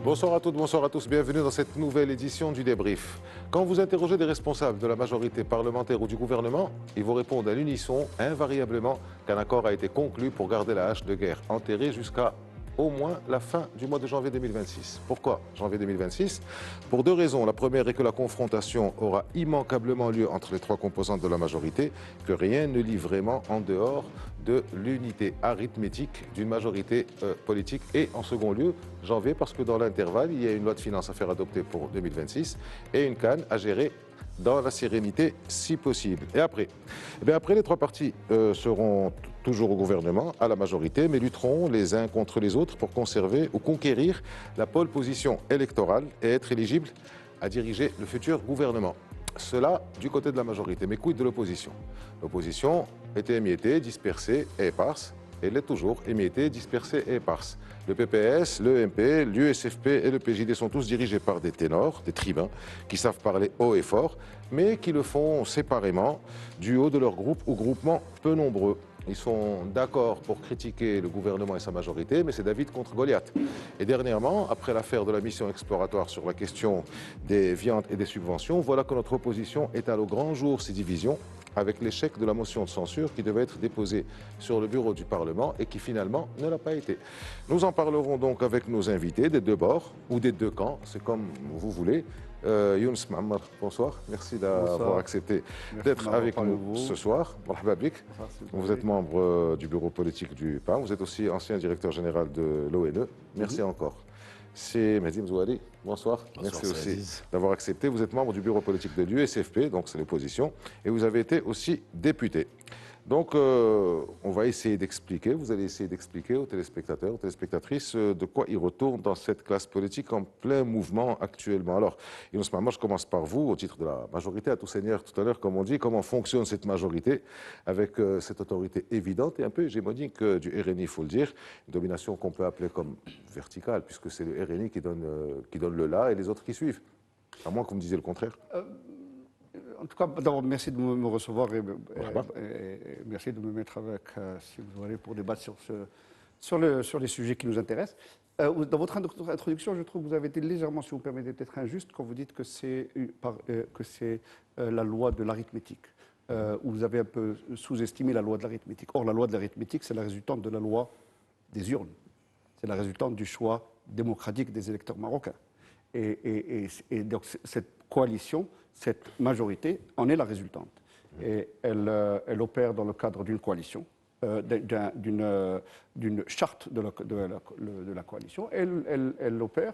Bonsoir à toutes, bonsoir à tous, bienvenue dans cette nouvelle édition du débrief. Quand vous interrogez des responsables de la majorité parlementaire ou du gouvernement, ils vous répondent à l'unisson, invariablement, qu'un accord a été conclu pour garder la hache de guerre enterrée jusqu'à au moins la fin du mois de janvier 2026. Pourquoi janvier 2026? Pour deux raisons. La première est que la confrontation aura immanquablement lieu entre les trois composantes de la majorité, que rien ne lie vraiment en dehors de l'unité arithmétique d'une majorité politique. Et en second lieu, janvier, parce que dans l'intervalle, il y a une loi de finances à faire adopter pour 2026 et une CAN à gérer dans la sérénité si possible. Et après après, les trois partis seront toujours au gouvernement, à la majorité, mais lutteront les uns contre les autres pour conserver ou conquérir la pole position électorale et être éligibles à diriger le futur gouvernement. Cela du côté de la majorité, mais quid de l'opposition? L'opposition était émiettée, dispersée et éparse. Elle est toujours émiettée, dispersée et éparse. Le PPS, le MP, l'USFP et le PJD sont tous dirigés par des ténors, des tribuns, qui savent parler haut et fort, mais qui le font séparément, du haut de leur groupe ou groupement peu nombreux. Ils sont d'accord pour critiquer le gouvernement et sa majorité, mais c'est David contre Goliath. Et dernièrement, après l'affaire de la mission exploratoire sur la question des viandes et des subventions, voilà que notre opposition étale au grand jour ses divisions, avec l'échec de la motion de censure qui devait être déposée sur le bureau du Parlement et qui finalement ne l'a pas été. Nous en parlerons donc avec nos invités des deux bords ou des deux camps, c'est comme vous voulez. Younes Ma'ammar, bonsoir. Merci d'avoir accepté d'être avec nous ce soir. Vous êtes membre du bureau politique du PAN. Vous êtes aussi ancien directeur général de l'ONE. Merci encore. C'est Mehdi Mzouali. Bonsoir. Merci aussi d'avoir accepté. Vous êtes membre du bureau politique de l'USFP, donc c'est l'opposition, et vous avez été aussi député. Donc, on va essayer d'expliquer, vous allez essayer d'expliquer aux téléspectateurs, aux téléspectatrices, de quoi ils retournent dans cette classe politique en plein mouvement actuellement. Alors, Younes Ma'ammar, je commence par vous, au titre de la majorité, à tout seigneur tout à l'heure, comme on dit, comment fonctionne cette majorité avec cette autorité évidente et un peu hégémonique du RNI, il faut le dire, une domination qu'on peut appeler comme verticale, puisque c'est le RNI qui donne le là et les autres qui suivent. À moins que vous me disiez le contraire. En tout cas, d'abord, merci de me recevoir et merci de me mettre avec, si vous voulez, pour débattre sur les sujets qui nous intéressent. Dans votre introduction, je trouve que vous avez été légèrement, si vous permettez, peut-être injuste quand vous dites que c'est la loi de l'arithmétique. Où vous avez un peu sous-estimé la loi de l'arithmétique. Or, la loi de l'arithmétique, c'est la résultante de la loi des urnes. C'est la résultante du choix démocratique des électeurs marocains. Et donc, cette coalition, cette majorité en est la résultante. Et elle opère dans le cadre d'une coalition, d'une charte de la coalition. Elle opère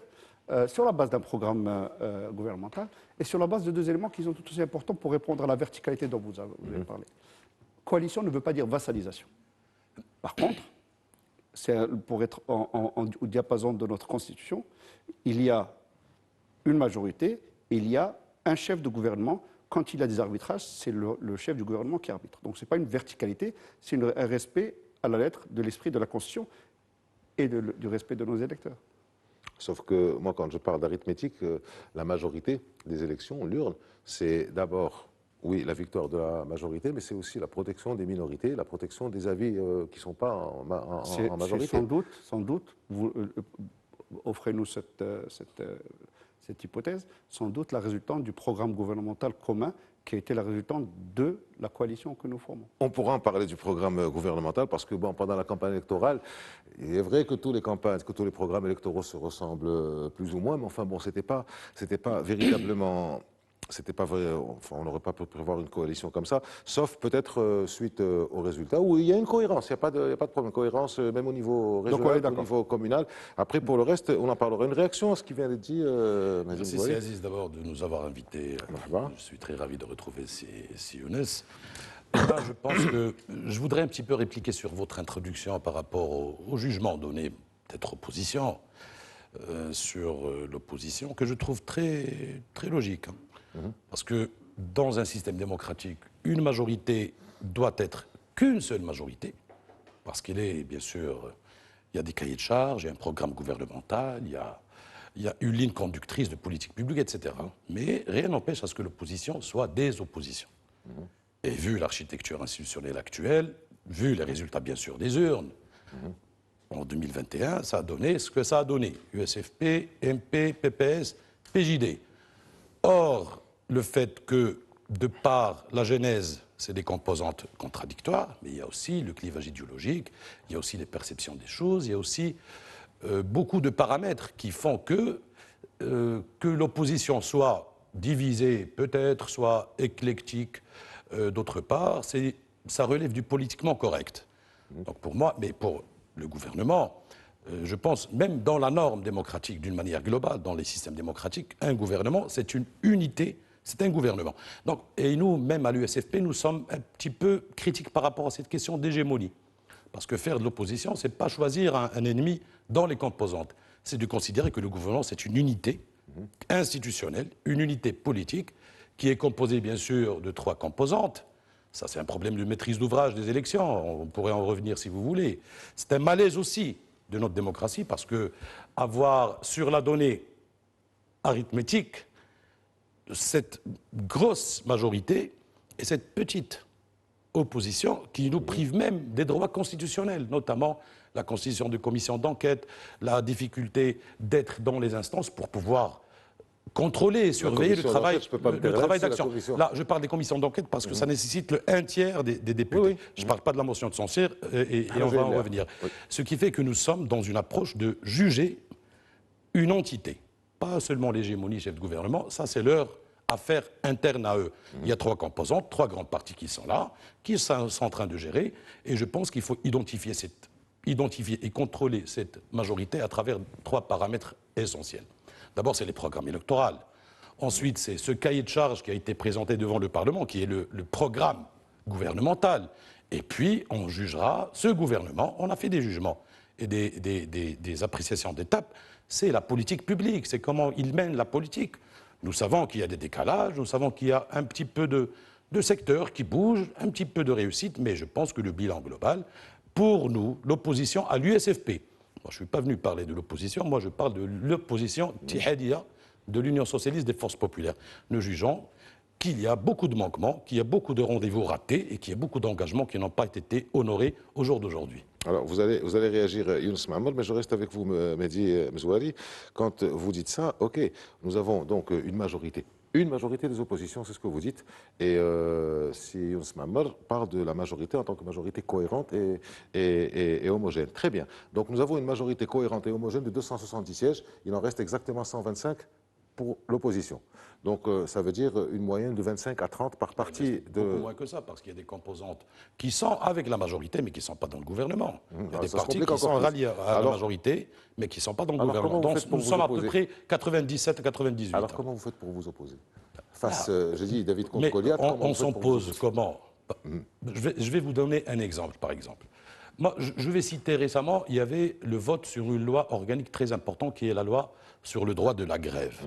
sur la base d'un programme gouvernemental et sur la base de deux éléments qui sont tout aussi importants pour répondre à la verticalité dont vous avez parlé. Coalition ne veut pas dire vassalisation. Par contre, pour être au diapason de notre Constitution, il y a une majorité, il y a un chef de gouvernement. Quand il y a des arbitrages, c'est le chef du gouvernement qui arbitre. Donc ce n'est pas une verticalité, c'est un respect à la lettre de l'esprit de la Constitution et du respect de nos électeurs. Sauf que moi, quand je parle d'arithmétique, la majorité des élections, l'urne, c'est d'abord, oui, la victoire de la majorité, mais c'est aussi la protection des minorités, la protection des avis qui ne sont pas en majorité. Sans doute, vous offrez-nous cette hypothèse, sans doute la résultante du programme gouvernemental commun qui a été la résultante de la coalition que nous formons. On pourra en parler du programme gouvernemental parce que pendant la campagne électorale, il est vrai que tous les programmes électoraux se ressemblent plus ou moins, mais enfin bon, c'était pas véritablement. C'était pas vrai, enfin, on n'aurait pas pu prévoir une coalition comme ça, sauf peut-être suite aux résultats, où il y a une cohérence, il n'y a pas de problème, cohérence même au niveau régional, au niveau communal. Après, pour le reste, on en parlera. Une réaction à ce qui vient d'être dit, merci Aziz d'abord de nous avoir invités. Je suis très ravi de retrouver Younes. Là, je pense que je voudrais un petit peu répliquer sur votre introduction par rapport au jugement donné, peut-être opposition, sur l'opposition, que je trouve très, très logique. Parce que dans un système démocratique, une majorité doit être qu'une seule majorité, parce qu'il est, bien sûr, il y a des cahiers de charges, il y a un programme gouvernemental, il y a une ligne conductrice de politique publique, etc. Mais rien n'empêche à ce que l'opposition soit des oppositions. Et vu l'architecture institutionnelle actuelle, vu les résultats, bien sûr, des urnes, en 2021, ça a donné ce que ça a donné. USFP, MP, PPS, PJD. Or, le fait que, de par la genèse, c'est des composantes contradictoires, mais il y a aussi le clivage idéologique, il y a aussi les perceptions des choses, il y a aussi beaucoup de paramètres qui font que l'opposition soit divisée, peut-être, soit éclectique, d'autre part, ça relève du politiquement correct. Donc pour moi, mais pour le gouvernement, je pense, même dans la norme démocratique, d'une manière globale, dans les systèmes démocratiques, un gouvernement, c'est une unité, c'est un gouvernement. Donc, et nous, même à l'USFP, nous sommes un petit peu critiques par rapport à cette question d'hégémonie. Parce que faire de l'opposition, ce n'est pas choisir un ennemi dans les composantes. C'est de considérer que le gouvernement, c'est une unité institutionnelle, une unité politique, qui est composée, bien sûr, de 3 composantes. Ça, c'est un problème de maîtrise d'ouvrage des élections. On pourrait en revenir si vous voulez. C'est un malaise aussi de notre démocratie, parce que avoir sur la donnée arithmétique cette grosse majorité et cette petite opposition qui nous prive même des droits constitutionnels, notamment la constitution de commissions d'enquête, la difficulté d'être dans les instances pour pouvoir contrôler et surveiller le travail d'action. Là, je parle des commissions d'enquête parce que ça nécessite le 1/3 des députés. Oui. Je ne parle pas de la motion de censure et on va en revenir. Oui. Ce qui fait que nous sommes dans une approche de juger une entité. Pas seulement l'hégémonie chef de gouvernement, ça c'est leur affaire interne à eux. Il y a 3 composantes, 3 grandes parties qui sont là, qui sont en train de gérer, et je pense qu'il faut identifier et contrôler cette majorité à travers 3 paramètres essentiels. D'abord, c'est les programmes électoraux. Ensuite, c'est ce cahier de charges qui a été présenté devant le Parlement, qui est le programme gouvernemental. Et puis, on jugera ce gouvernement. On a fait des jugements et des appréciations d'étape. C'est la politique publique, c'est comment il mène la politique. Nous savons qu'il y a des décalages, nous savons qu'il y a un petit peu de secteurs qui bougent, un petit peu de réussite, mais je pense que le bilan global, pour nous, l'opposition à l'USFP, moi, je ne suis pas venu parler de l'opposition, moi je parle de l'opposition Tihadia de l'Union socialiste des forces populaires. Nous jugeons qu'il y a beaucoup de manquements, qu'il y a beaucoup de rendez-vous ratés et qu'il y a beaucoup d'engagements qui n'ont pas été honorés au jour d'aujourd'hui. Alors, vous allez réagir, Younous Mahmoud, mais je reste avec vous, Mehdi Mezouari. Quand vous dites ça, OK, nous avons donc une majorité des oppositions, c'est ce que vous dites. Et si Younous Mahmoud parle de la majorité en tant que majorité cohérente et homogène. Très bien. Donc, nous avons une majorité cohérente et homogène de 270 sièges. Il en reste exactement 125 pour l'opposition. Donc ça veut dire une moyenne de 25 à 30 par parti. Beaucoup moins que ça, parce qu'il y a des composantes qui sont avec la majorité, mais qui ne sont pas dans le gouvernement. Il y a des partis qui sont ralliés à la majorité, mais qui ne sont pas dans le gouvernement. Donc nous sommes à peu près 97 à 98. Alors comment vous faites pour vous opposer face, j'ai dit, David contre Goliath. On s'oppose comment? Je vais vous donner un exemple, par exemple. Moi, je vais citer récemment, il y avait le vote sur une loi organique très importante, qui est la loi sur le droit de la grève.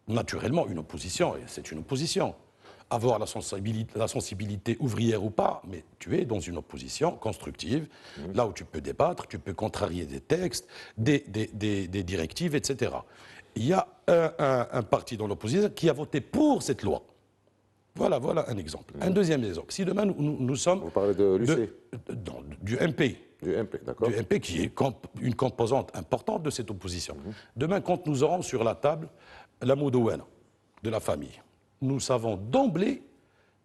Naturellement, une opposition, et c'est une opposition. Avoir la sensibilité ouvrière ou pas, mais tu es dans une opposition constructive, là où tu peux débattre, tu peux contrarier des textes, des directives, etc. Il y a un parti dans l'opposition qui a voté pour cette loi. Voilà un exemple. Un deuxième exemple. Si demain nous sommes... Vous parlez de l'UC du MP. Du MP, d'accord. Du MP qui est une composante importante de cette opposition. Demain, quand nous aurons sur la table la Moudouana de la famille, nous savons d'emblée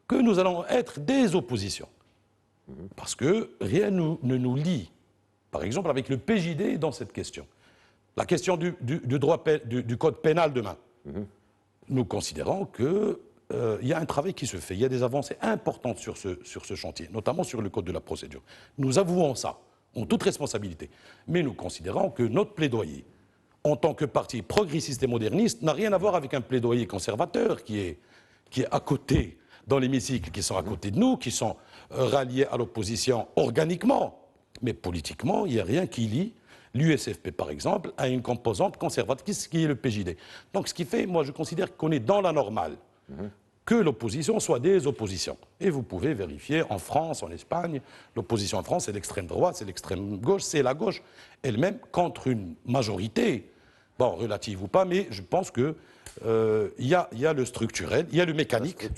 que nous allons être des oppositions. Parce que rien ne nous lie, par exemple, avec le PJD dans cette question. La question du code pénal demain. Nous considérons que il y a un travail qui se fait, il y a des avancées importantes sur ce chantier, notamment sur le code de la procédure. Nous avouons ça, en toute responsabilité. Mais nous considérons que notre plaidoyer, en tant que parti progressiste et moderniste, n'a rien à voir avec un plaidoyer conservateur qui est à côté, dans l'hémicycle, qui sont à côté de nous, qui sont ralliés à l'opposition organiquement. Mais politiquement, il n'y a rien qui lie l'USFP, par exemple, à une composante conservatrice qui est le PJD. Donc ce qui fait, moi je considère qu'on est dans la normale. Que l'opposition soit des oppositions. Et vous pouvez vérifier en France, en Espagne, l'opposition en France, c'est l'extrême droite, c'est l'extrême gauche, c'est la gauche elle-même contre une majorité bon, relative ou pas, mais je pense que il y a le structurel, il y a le mécanique,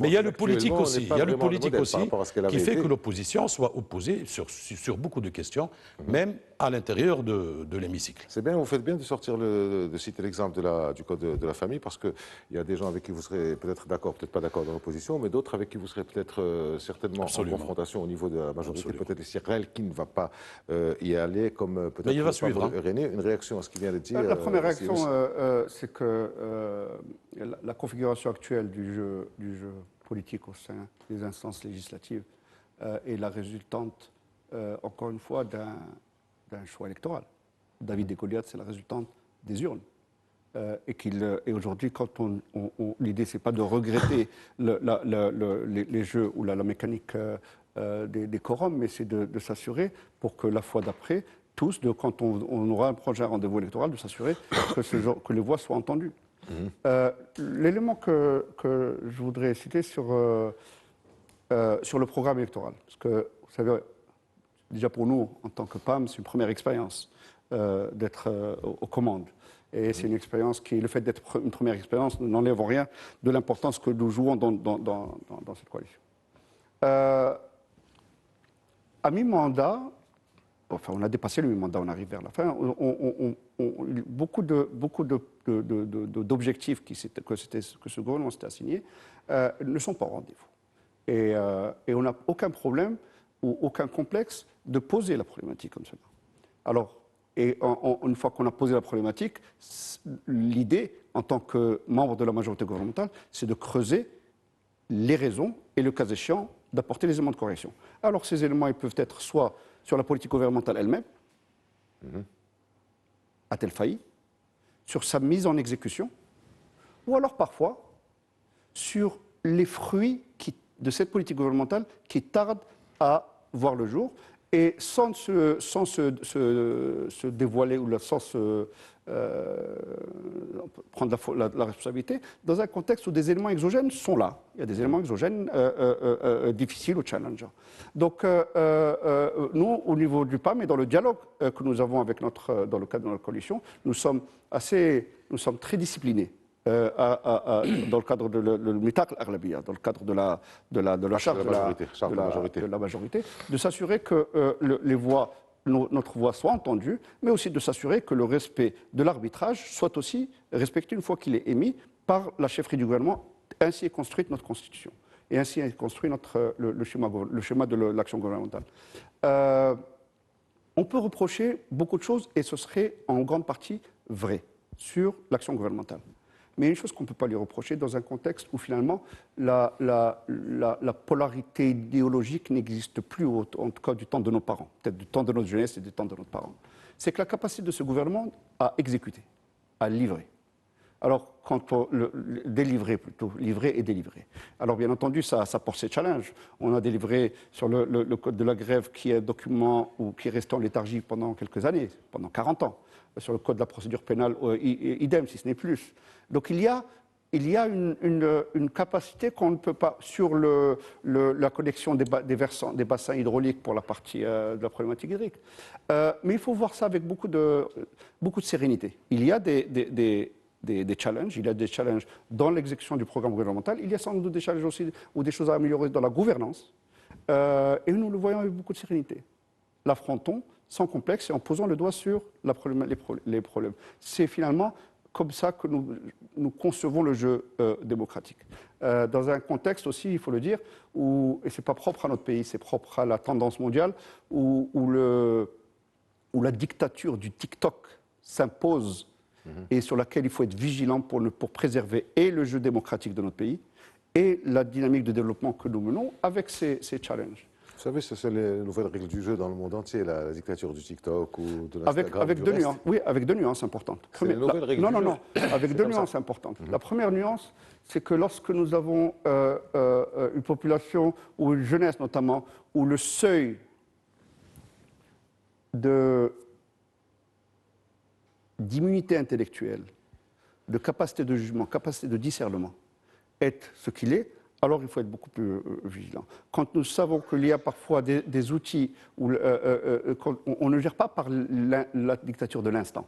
mais il y a le politique aussi. Il y a le politique aussi qui fait que l'opposition soit opposée sur beaucoup de questions, même à l'intérieur de l'hémicycle. C'est bien, vous faites bien de sortir de citer l'exemple du code de la famille, parce qu'il y a des gens avec qui vous serez peut-être d'accord, peut-être pas d'accord dans l'opposition, mais d'autres avec qui vous serez peut-être certainement en confrontation au niveau de la majorité. Peut-être Cyril qui ne va pas y aller, comme peut-être il va suivre. René. Une réaction à ce qu'il vient de dire. La première réaction, c'est que la configuration actuelle du jeu politique au sein des instances législatives est la résultante, encore une fois, d'un choix électoral. David et Goliath, c'est la résultante des urnes. Et aujourd'hui, l'idée, c'est pas de regretter les jeux ou la mécanique des quorums, mais c'est de s'assurer pour que la fois d'après, quand on aura un prochain rendez-vous électoral, de s'assurer que les voix soient entendues. L'élément que je voudrais citer sur le programme électoral, parce que vous savez, déjà pour nous, en tant que PAM, c'est une première expérience d'être aux commandes. Et c'est une expérience le fait d'être une première expérience, nous n'enlèvons rien de l'importance que nous jouons dans cette coalition. À mi-mandat, enfin, on a dépassé le mi-mandat, on arrive vers la fin. Beaucoup d'objectifs que ce gouvernement s'était assigné ne sont pas au rendez-vous. Et on n'a aucun problème ou aucun complexe de poser la problématique comme cela. Alors, une fois qu'on a posé la problématique, l'idée, en tant que membre de la majorité gouvernementale, c'est de creuser les raisons et, le cas échéant, d'apporter les éléments de correction. Alors, ces éléments, ils peuvent être soit sur la politique gouvernementale elle-même, a-t-elle failli, sur sa mise en exécution, ou alors parfois sur les fruits de cette politique gouvernementale qui tardent à voir le jour, et sans se dévoiler ou sans prendre la responsabilité, dans un contexte où des éléments exogènes sont là. Il y a des éléments exogènes difficiles ou challengeants. Donc, nous, au niveau du PAM et dans le dialogue que nous avons dans le cadre de notre coalition, nous sommes très disciplinés. Dans le cadre de l'Mitak al-Aghlabiyya, dans le cadre de la charge de la majorité, de s'assurer que notre voix soit entendue, mais aussi de s'assurer que le respect de l'arbitrage soit aussi respecté une fois qu'il est émis par la chefferie du gouvernement. Ainsi est construite notre Constitution, et ainsi est construit le schéma de l'action gouvernementale. On peut reprocher beaucoup de choses, et ce serait en grande partie vrai, sur l'action gouvernementale. Mais une chose qu'on ne peut pas lui reprocher dans un contexte où finalement la polarité idéologique n'existe plus, en tout cas du temps de nos parents, peut-être du temps de notre jeunesse et du temps de nos parents, c'est que la capacité de ce gouvernement à exécuter, à livrer. Alors, délivrer plutôt, livrer et délivrer. Alors, bien entendu, ça porte ses challenges. On a délivré sur le code de la grève, qui est un document qui est resté en léthargie pendant quelques années, pendant 40 ans. Sur le code de la procédure pénale, idem, si ce n'est plus. Donc il y a une capacité qu'on ne peut pas, sur la connexion des bassins hydrauliques pour la partie de la problématique hydrique. Mais il faut voir ça avec beaucoup de sérénité. Il y a des challenges, il y a des challenges dans l'exécution du programme gouvernemental, il y a sans doute des challenges aussi ou des choses à améliorer dans la gouvernance, et nous le voyons avec beaucoup de sérénité. L'affrontons sans complexe et en posant le doigt sur les problèmes. C'est finalement comme ça que nous concevons le jeu démocratique. Dans un contexte aussi, il faut le dire, et ce n'est pas propre à notre pays, c'est propre à la tendance mondiale, où la dictature du TikTok s'impose et sur laquelle il faut être vigilant pour préserver et le jeu démocratique de notre pays et la dynamique de développement que nous menons avec ces challenges. Vous savez, c'est les nouvelles règles du jeu dans le monde entier, la dictature du TikTok ou de l'Instagram. Avec deux nuances, oui, avec deux nuances importantes. C'est les nouvelles règles du jeu. Non, avec deux nuances importantes. La première nuance, c'est que lorsque nous avons une population, ou une jeunesse notamment, où le seuil d'immunité intellectuelle, de capacité de jugement, capacité de discernement, est ce qu'il est, alors il faut être beaucoup plus vigilant. Quand nous savons qu'il y a parfois des outils où on ne gère pas par la dictature de l'instant.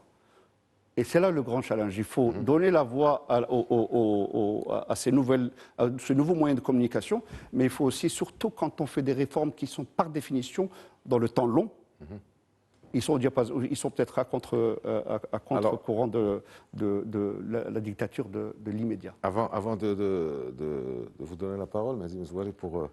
Et c'est là le grand challenge. Il faut donner la voix à ces ce nouveau moyen de communication, mais il faut aussi, surtout quand on fait des réformes qui sont par définition dans le temps long, ils sont peut-être à contre-courant de la dictature de l'immédiat. Avant de vous donner la parole, Mazim Zouali, pour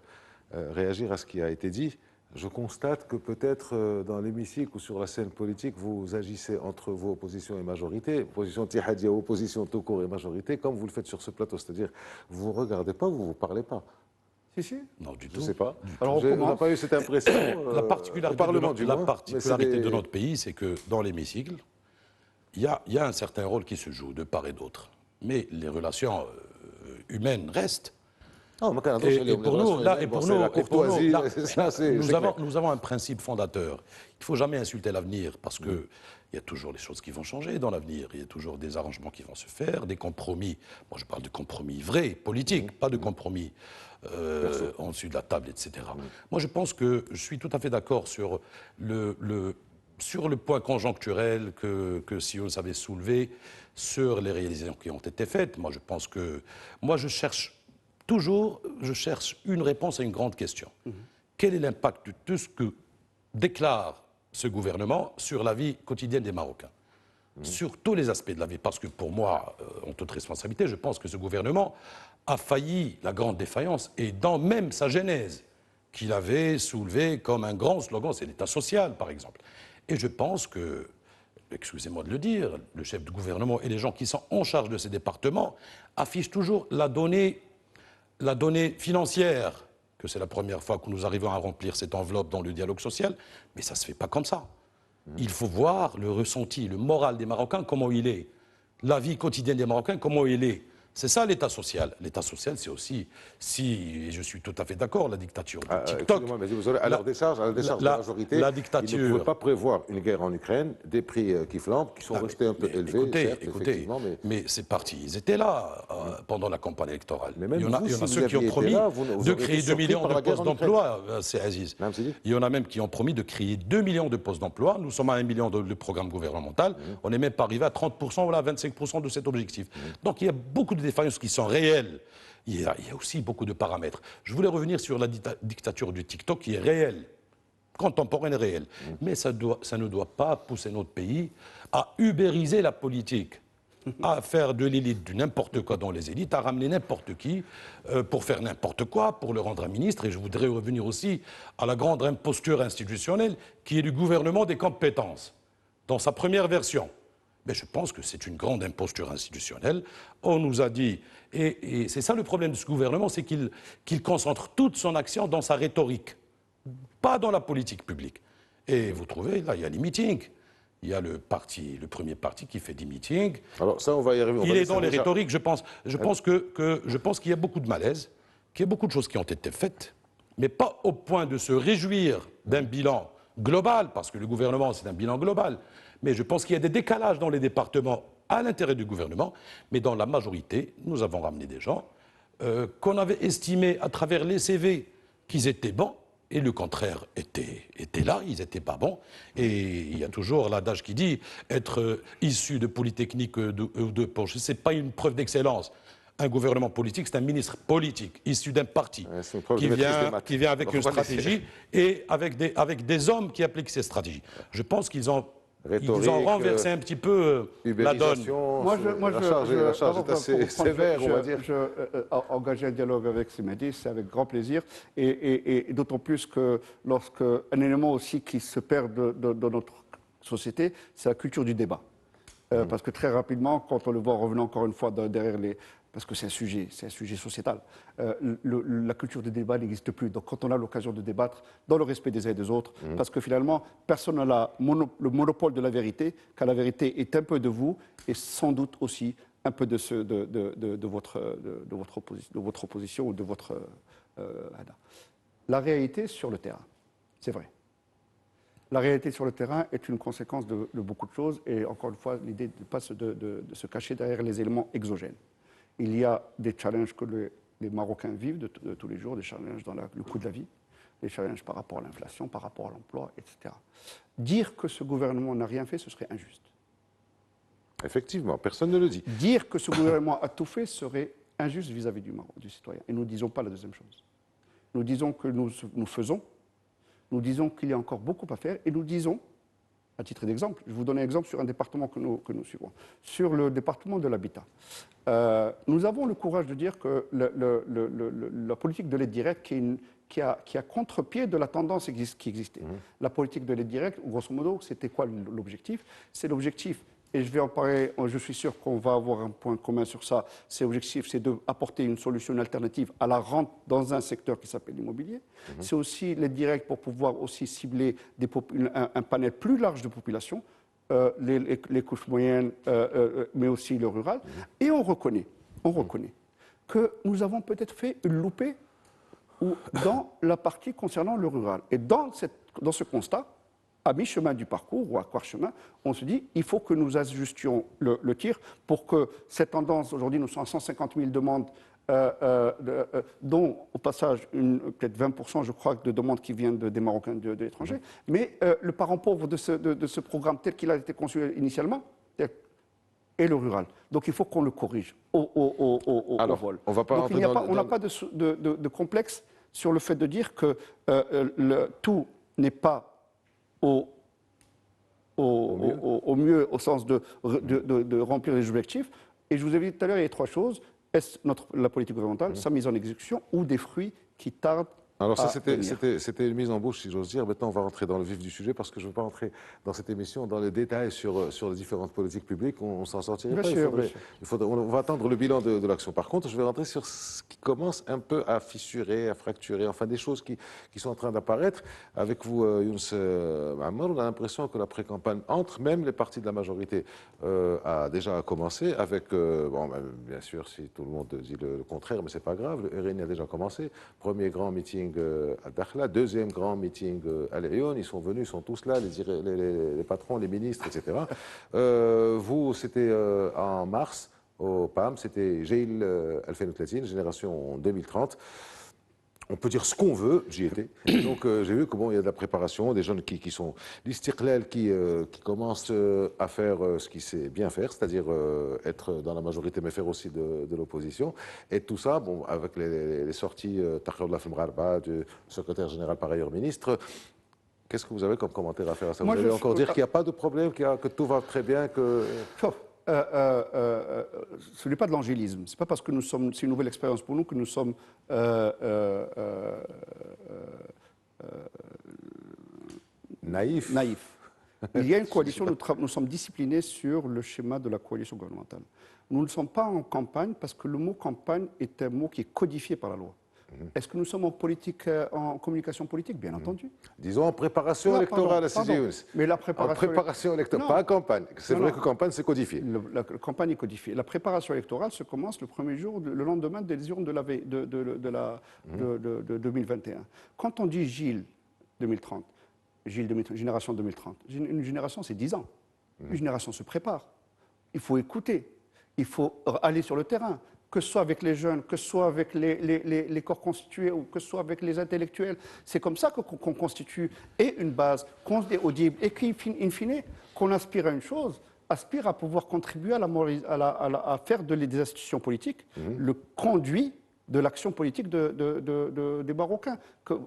réagir à ce qui a été dit, je constate que peut-être dans l'hémicycle ou sur la scène politique, vous agissez entre vos oppositions et majorité, opposition Tihadia, opposition tout court et majorité, comme vous le faites sur ce plateau. C'est-à-dire, vous ne regardez pas, vous ne vous parlez pas. Si. Non, du tout. Je ne sais pas. Alors, on n'a pas eu cette impression La particularité, de notre pays, c'est que dans l'hémicycle, il y a un certain rôle qui se joue de part et d'autre. Mais les relations humaines restent. Et pour nous, nous avons un principe fondateur. Il ne faut jamais insulter l'avenir parce qu'il y a toujours des choses qui vont changer dans l'avenir. Il y a toujours des arrangements qui vont se faire, des compromis. Moi, je parle de compromis vrais, politiques, pas de compromis en dessus de la table, etc. Moi, je pense que je suis tout à fait d'accord sur le point conjoncturel que Sioun avait soulevé, sur les réalisations qui ont été faites. Moi, je pense que... je cherche une réponse à une grande question. Quel est l'impact de tout ce que déclare ce gouvernement sur la vie quotidienne des Marocains, sur tous les aspects de la vie? Parce que pour moi, en toute responsabilité, je pense que ce gouvernement a failli la grande défaillance, et dans même sa genèse, qu'il avait soulevé comme un grand slogan, c'est l'État social, par exemple. Et je pense que, excusez-moi de le dire, le chef du gouvernement et les gens qui sont en charge de ces départements affichent toujours la donnée financière, que c'est la première fois que nous arrivons à remplir cette enveloppe dans le dialogue social, mais ça ne se fait pas comme ça. Il faut voir le ressenti, le moral des Marocains, comment il est, la vie quotidienne des Marocains, comment il est. C'est ça l'État social. L'État social, c'est aussi, et je suis tout à fait d'accord, la dictature de TikTok. Mais vous aurez, à la décharge de la majorité, ils ne pouvaient pas prévoir une guerre en Ukraine, des prix qui flambent, qui sont restés un peu élevés. Écoutez, mais c'est parti. Ils étaient là pendant la campagne électorale. Mais il y en a ceux qui ont promis de créer 2 millions de postes d'emploi, c'est Aziz. Il y en a même qui ont promis de créer 2 millions de postes d'emploi. Nous sommes à 1 million de programme gouvernemental. On n'est même pas arrivé à 30% ou à 25% de cet objectif. Donc il y a beaucoup de défaillances qui sont réelles. Il y a aussi beaucoup de paramètres. Je voulais revenir sur la dictature du TikTok qui est réelle, contemporaine et réelle. Mais ça ne doit pas pousser notre pays à ubériser la politique, à faire de l'élite du n'importe quoi dans les élites, à ramener n'importe qui pour faire n'importe quoi, pour le rendre un ministre. Et je voudrais revenir aussi à la grande imposture institutionnelle qui est du gouvernement des compétences, dans sa première version. Mais je pense que c'est une grande imposture institutionnelle. On nous a dit, et c'est ça le problème de ce gouvernement, c'est qu'il concentre toute son action dans sa rhétorique, pas dans la politique publique. Et vous trouvez, là, il y a les meetings. Il y a le premier parti qui fait des meetings. Alors ça, on va y arriver. Il est dans les rhétoriques, je pense. Je pense qu'il y a beaucoup de malaise, qu'il y a beaucoup de choses qui ont été faites, mais pas au point de se réjouir d'un bilan global, parce que le gouvernement, c'est un bilan global. Mais je pense qu'il y a des décalages dans les départements à l'intérêt du gouvernement, mais dans la majorité, nous avons ramené des gens qu'on avait estimés à travers les CV qu'ils étaient bons, et le contraire était là, ils n'étaient pas bons. Et il y a toujours l'adage qui dit être issu de Polytechnique ou de Porsche, ce n'est pas une preuve d'excellence. Un gouvernement politique, c'est un ministre politique, issu d'un parti, qui vient avec une stratégie et avec des hommes qui appliquent ces stratégies. Je pense qu'ils ont renversé un petit peu la donne. La charge est assez sévère, on va dire. Engager un dialogue avec Semedi, c'est avec grand plaisir. Et d'autant plus que lorsqu'un élément aussi qui se perd de notre société, c'est la culture du débat. Parce que très rapidement, quand on le voit revenant encore une fois derrière les... Parce que c'est un sujet sociétal. La culture du débat n'existe plus. Donc quand on a l'occasion de débattre dans le respect des uns et des autres, parce que finalement, personne n'a le monopole de la vérité, car la vérité est un peu de vous et sans doute aussi un peu de votre opposition ou de votre... La réalité sur le terrain, c'est vrai. La réalité sur le terrain est une conséquence de beaucoup de choses et encore une fois, l'idée de ne pas de se cacher derrière les éléments exogènes. Il y a des challenges que les Marocains vivent de tous les jours, des challenges dans le coût de la vie, des challenges par rapport à l'inflation, par rapport à l'emploi, etc. Dire que ce gouvernement n'a rien fait, ce serait injuste. Effectivement, personne ne le dit. Dire que ce gouvernement a tout fait serait injuste vis-à-vis du citoyen. Et nous ne disons pas la deuxième chose. Nous disons que nous faisons, nous disons qu'il y a encore beaucoup à faire, et nous disons, à titre d'exemple, je vais vous donner un exemple sur un département que nous suivons, sur le département de l'habitat. Nous avons le courage de dire que la politique de l'aide directe qui a contre-pied de la tendance qui existait. La politique de l'aide directe, grosso modo, c'était quoi l'objectif? C'est l'objectif, et je vais en parler, je suis sûr qu'on va avoir un point commun sur ça, c'est l'objectif, c'est d'apporter une solution alternative à la rente dans un secteur qui s'appelle l'immobilier. C'est aussi l'aide directe pour pouvoir aussi cibler un panel plus large de population, les couches moyennes, mais aussi le rural. Et on reconnaît que nous avons peut-être fait une loupée dans la partie concernant le rural. Et dans ce constat, à mi-chemin du parcours ou à quart-chemin, on se dit il faut que nous ajustions le tir pour que cette tendance, aujourd'hui nous sommes à 150 000 demandes, dont au passage peut-être 20% je crois de demandes qui viennent des Marocains de l'étranger, mais le parent pauvre de ce programme tel qu'il a été conçu initialement est le rural. Donc il faut qu'on le corrige au vol. On va pas Donc on n'a pas de complexe sur le fait de dire que tout n'est pas au mieux au sens de remplir les objectifs. Et je vous ai dit tout à l'heure, il y a trois choses. Est-ce la politique gouvernementale, sa mise en exécution ou des fruits qui tardent? Alors ça, c'était une mise en bouche, si j'ose dire. Maintenant, on va rentrer dans le vif du sujet, parce que je ne veux pas entrer dans cette émission dans les détails sur les différentes politiques publiques. On s'en sortirait pas. On va attendre le bilan de l'action. Par contre, je vais rentrer sur ce qui commence un peu à fissurer, à fracturer, enfin des choses qui sont en train d'apparaître. Avec vous, Younes Ammar, on a l'impression que la pré-campagne, entre même les partis de la majorité, a déjà commencé avec, bien sûr, si tout le monde dit le contraire, mais c'est pas grave, le RN a déjà commencé. Premier grand meeting à Dakhla, deuxième grand meeting à Lyon, ils sont venus, ils sont tous là, les patrons, les ministres, etc. Vous, c'était en mars, au PAM, c'était Jail Al-Fenouklatin, génération 2030. On peut dire ce qu'on veut, j'y étais. Donc j'ai vu qu'il y a de la préparation, des jeunes qui sont l'Istiqlal qui commencent à faire ce qu'ils savent bien faire, c'est-à-dire être dans la majorité mais faire aussi de l'opposition. Et tout ça, bon, avec les sorties Takhaoula Femrarba, du secrétaire général par ailleurs ministre. Qu'est-ce que vous avez comme commentaire à faire à ça? Vous allez encore dire qu'il n'y a pas de problème, que tout va très bien, que... ce n'est pas de l'angélisme. Ce n'est pas parce que c'est une nouvelle expérience pour nous que nous sommes naïfs. Il y a une coalition, nous sommes disciplinés sur le schéma de la coalition gouvernementale. Nous ne sommes pas en campagne parce que le mot campagne est un mot qui est codifié par la loi. Est-ce que nous sommes en communication politique? Bien entendu. Disons en préparation électorale à CGUS. Mais la préparation électorale, pas en campagne. C'est vrai que campagne, c'est codifié. La campagne est codifiée. La préparation électorale se commence le premier jour, le lendemain des urnes de 2021. Quand on dit Gilles 2030, génération 2030, une génération, c'est 10 ans. Une génération se prépare. Il faut écouter. Il faut aller sur le terrain. Que ce soit avec les jeunes, que ce soit avec les corps constitués ou que ce soit avec les intellectuels. C'est comme ça qu'on constitue une base audible et qu'in fine, qu'on aspire à une chose, aspire à pouvoir contribuer à faire des institutions politiques le conduit de l'action politique des Marocains,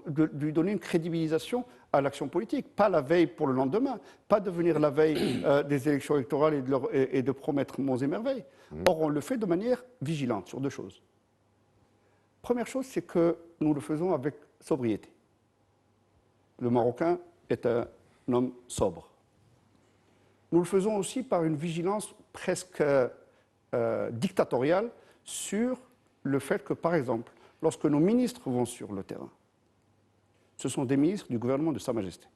de lui donner une crédibilisation à l'action politique, pas la veille pour le lendemain, pas devenir la veille des élections électorales et de promettre monts et merveilles. Or, on le fait de manière vigilante sur deux choses. Première chose, c'est que nous le faisons avec sobriété. Le Marocain est un homme sobre. Nous le faisons aussi par une vigilance presque dictatoriale sur le fait que, par exemple, lorsque nos ministres vont sur le terrain, ce sont des ministres du gouvernement de Sa Majesté.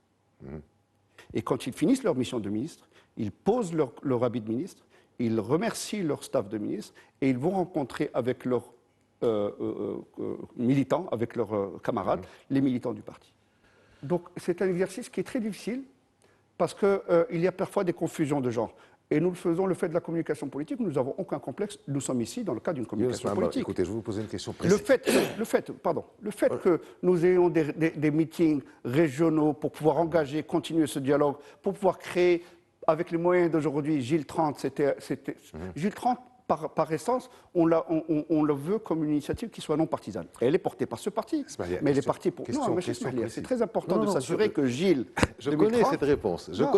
Et quand ils finissent leur mission de ministre, ils posent leur habit de ministre, ils remercient leur staff de ministre et ils vont rencontrer avec leurs militants, avec leurs camarades, les militants du parti. Donc c'est un exercice qui est très difficile parce qu'il y a parfois des confusions de genre. Et nous le faisons, le fait de la communication politique, nous n'avons aucun complexe. Nous sommes ici dans le cadre d'une communication politique. Écoutez, je vais vous poser une question précise. Le fait que nous ayons des meetings régionaux pour pouvoir engager, continuer ce dialogue, pour pouvoir créer avec les moyens d'aujourd'hui, Gilles 30, Gilles 30, par essence, on le veut comme une initiative qui soit non partisane. Et elle est portée par ce parti. Mais elle est partie pour... Non, c'est très important de s'assurer que Gilles... Je connais cette réponse. Si vous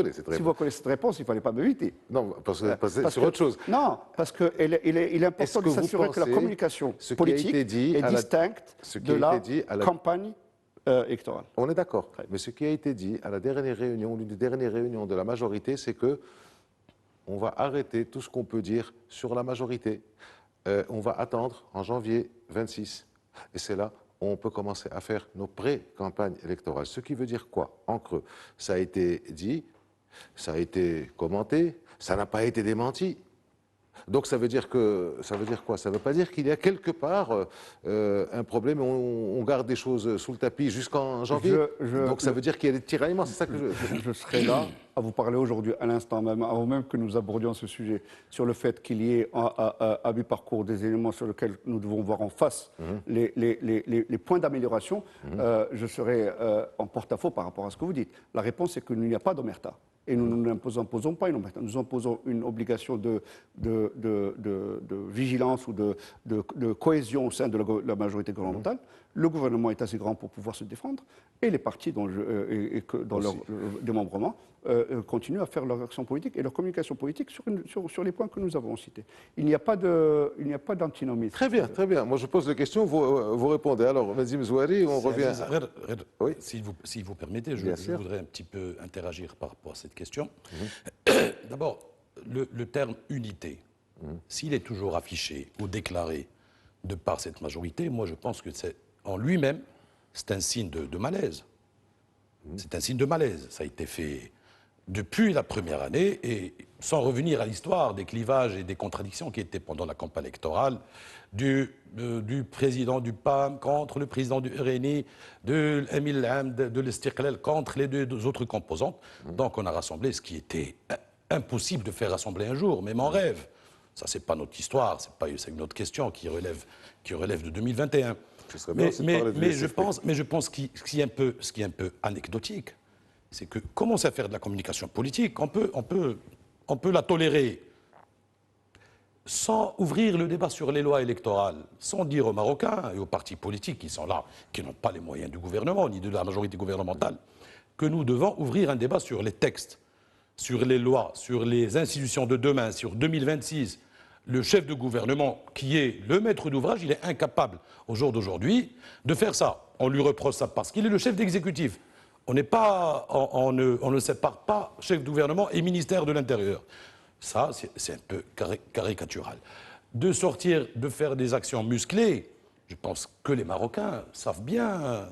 connaissez cette réponse, il ne fallait pas m'éviter. Non, parce que sur autre chose. Non, parce qu'il est important de s'assurer que la communication politique est distincte de la campagne électorale. On est d'accord. Mais ce qui a été dit à la dernière réunion, l'une des dernières réunions de la majorité, c'est que on va arrêter tout ce qu'on peut dire sur la majorité. On va attendre en janvier 26. Et c'est là où on peut commencer à faire nos pré-campagnes électorales. Ce qui veut dire quoi? En creux, ça a été dit, ça a été commenté, ça n'a pas été démenti. Donc ça veut dire quoi? Ça ne veut pas dire qu'il y a quelque part un problème, on garde des choses sous le tapis jusqu'en janvier. Donc ça veut dire qu'il y a des tiraillements, c'est ça que je serai là à vous parler aujourd'hui, à l'instant même, avant même que nous abordions ce sujet, sur le fait qu'il y ait à mi-parcours des éléments sur lesquels nous devons voir en face les points d'amélioration. Je serai en porte-à-faux par rapport à ce que vous dites. La réponse est qu'il n'y a pas d'omerta. Et nous n'imposons pas une omerta, nous imposons une obligation de vigilance ou de cohésion au sein de la majorité gouvernementale. Le gouvernement est assez grand pour pouvoir se défendre et les partis dans leur démembrement continuent à faire leur action politique et leur communication politique sur les points que nous avons cités. Il n'y a pas d'antinomisme. Très bien, très bien. Moi, je pose des questions, vous répondez. Alors, Mazim Zouari, on revient... Oui. Si vous permettez, je voudrais un petit peu interagir par rapport à cette question. D'abord, le terme unité, s'il est toujours affiché ou déclaré de par cette majorité, moi, je pense que c'est en lui-même, c'est un signe de malaise. C'est un signe de malaise. Ça a été fait depuis la première année, et sans revenir à l'histoire des clivages et des contradictions qui étaient pendant la campagne électorale, du président du PAM contre le président du RNI, de l'Emil Ham, de l'Istiqlal contre les deux autres composantes. Donc on a rassemblé ce qui était impossible de faire rassembler un jour, même en rêve. Ça, c'est pas notre histoire, c'est une autre question qui relève de 2021. Mais je pense ce qui est un peu anecdotique, c'est que commencer à faire de la communication politique, on peut la tolérer sans ouvrir le débat sur les lois électorales, sans dire aux Marocains et aux partis politiques qui sont là, qui n'ont pas les moyens du gouvernement ni de la majorité gouvernementale, que nous devons ouvrir un débat sur les textes, sur les lois, sur les institutions de demain, sur 2026. Le chef de gouvernement, qui est le maître d'ouvrage, il est incapable, au jour d'aujourd'hui, de faire ça. On lui reproche ça parce qu'il est le chef d'exécutif. On ne sépare pas chef de gouvernement et ministère de l'Intérieur. Ça, c'est un peu caricatural. De faire des actions musclées, je pense que les Marocains savent bien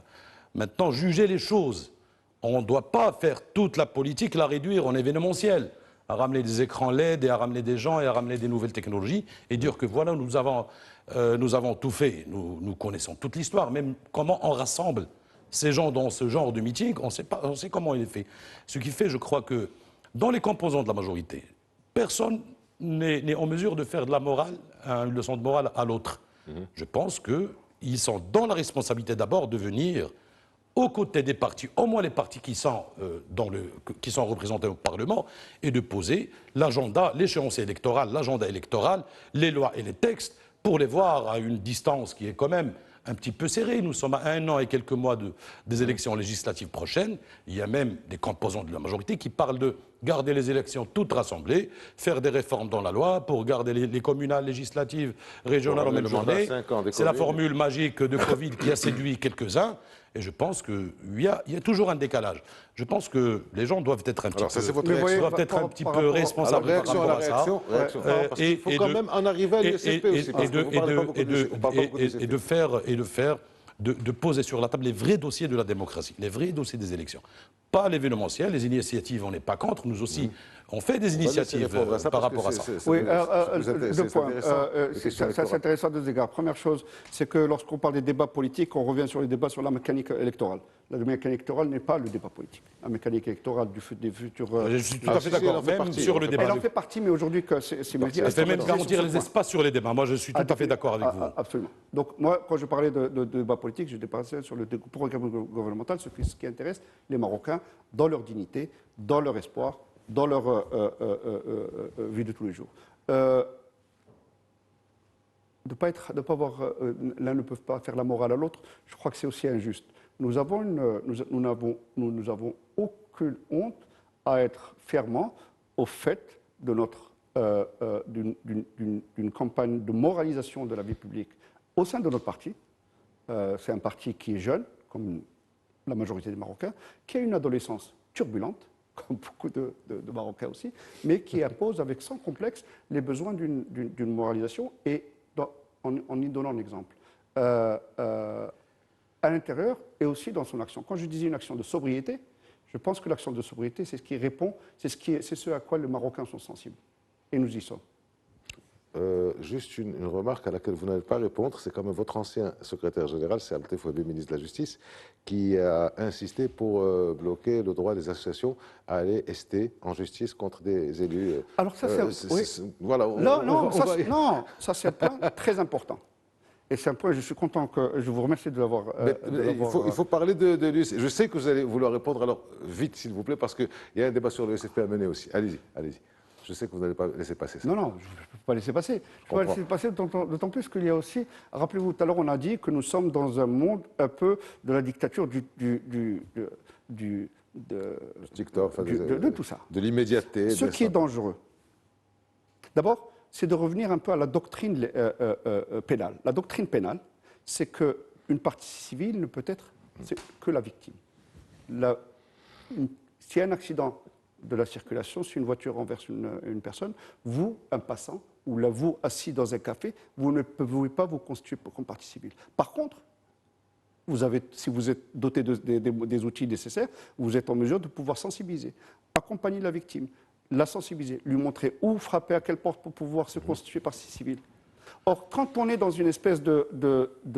maintenant juger les choses. On ne doit pas faire toute la politique, la réduire en événementiel, à ramener des écrans LED et à ramener des gens et à ramener des nouvelles technologies et dire que voilà, nous avons tout fait. Nous connaissons toute l'histoire, même comment on rassemble ces gens dans ce genre de meeting, on sait comment il est fait. Ce qui fait, je crois que dans les composants de la majorité, personne n'est en mesure de faire de la morale, une leçon de morale à l'autre. Je pense qu'ils sont dans la responsabilité d'abord de venir aux côtés des partis, au moins les partis qui sont représentés au Parlement, et de poser l'agenda, l'échéancier électoral, l'agenda électoral, les lois et les textes, pour les voir à une distance qui est quand même un petit peu serrée. Nous sommes à 1 an et quelques mois des élections législatives prochaines. Il y a même des composants de la majorité qui parlent de garder les élections toutes rassemblées, faire des réformes dans la loi pour garder les communales, législatives, régionales en même journée. C'est la formule magique de Covid qui a séduit quelques-uns. Et je pense qu'il y a toujours un décalage. Je pense que les gens doivent être un petit peu responsables par rapport à ça. Parce qu'il faut quand même en arriver à l'USFP aussi. De poser sur la table les vrais dossiers de la démocratie, les vrais dossiers des élections. Pas l'événementiel, les initiatives, on n'est pas contre. Nous aussi, on fait des initiatives par rapport à ça. Oui, deux points. C'est intéressant à deux égards. Première chose, c'est que lorsqu'on parle des débats politiques, on revient sur les débats sur la mécanique électorale. La mécanique électorale n'est pas le débat politique. La mécanique électorale des futurs... Je suis tout à fait d'accord, même sur le débat. Elle en fait partie, mais aujourd'hui, elle fait même garantir les espaces sur les débats. Moi, je suis tout à fait d'accord avec vous. Absolument. Donc, moi, quand je parlais de débat politique, je dépassais sur le programme gouvernemental, ce qui intéresse les Marocains dans leur dignité, dans leur espoir, dans leur vie de tous les jours. De pas avoir, l'un ne peut pas faire la morale à l'autre, je crois que c'est aussi injuste. Nous n'avons aucune honte à être fermement au fait de d'une campagne de moralisation de la vie publique au sein de notre parti. C'est un parti qui est jeune, comme la majorité des Marocains, qui a une adolescence turbulente, comme beaucoup de Marocains aussi, mais qui impose avec sans complexe les besoins d'une moralisation et en y donnant un exemple. À l'intérieur et aussi dans son action. Quand je disais une action de sobriété, je pense que l'action de sobriété, c'est ce qui répond, c'est ce à quoi les Marocains sont sensibles. Et nous y sommes. Juste une remarque à laquelle vous n'allez pas répondre, c'est quand même votre ancien secrétaire général, c'est Abdel Fouabi, ministre de la Justice, qui a insisté pour bloquer le droit des associations à aller ester en justice contre des élus. Alors ça, oui. Voilà. Ça c'est un point très important. Et c'est un point, je suis content que je vous remercie de l'avoir. Il faut parler de l'USFP. Je sais que vous allez vouloir répondre, alors vite s'il vous plaît, parce qu'il y a un débat sur l'USFP à mener aussi. Allez-y, allez-y. Je sais que vous n'allez pas laisser passer ça. Non, je ne peux pas laisser passer. Je ne peux pas laisser passer, d'autant plus qu'il y a aussi. Rappelez-vous, tout à l'heure, on a dit que nous sommes dans un monde un peu de la dictature de TikTok, de tout ça. De l'immédiateté. Ce qui est dangereux, d'abord, c'est de revenir un peu à la doctrine pénale. La doctrine pénale, c'est qu'une partie civile ne peut être que la victime. S'il y a un accident de la circulation, si une voiture renverse une personne, vous, un passant, ou là, vous, assis dans un café, vous ne pouvez pas vous constituer comme partie civile. Par contre, si vous êtes doté des outils nécessaires, vous êtes en mesure de pouvoir sensibiliser, accompagner la victime, la sensibiliser, lui montrer où frapper, à quelle porte pour pouvoir se constituer partie civile. Or, quand on est dans une espèce d'effet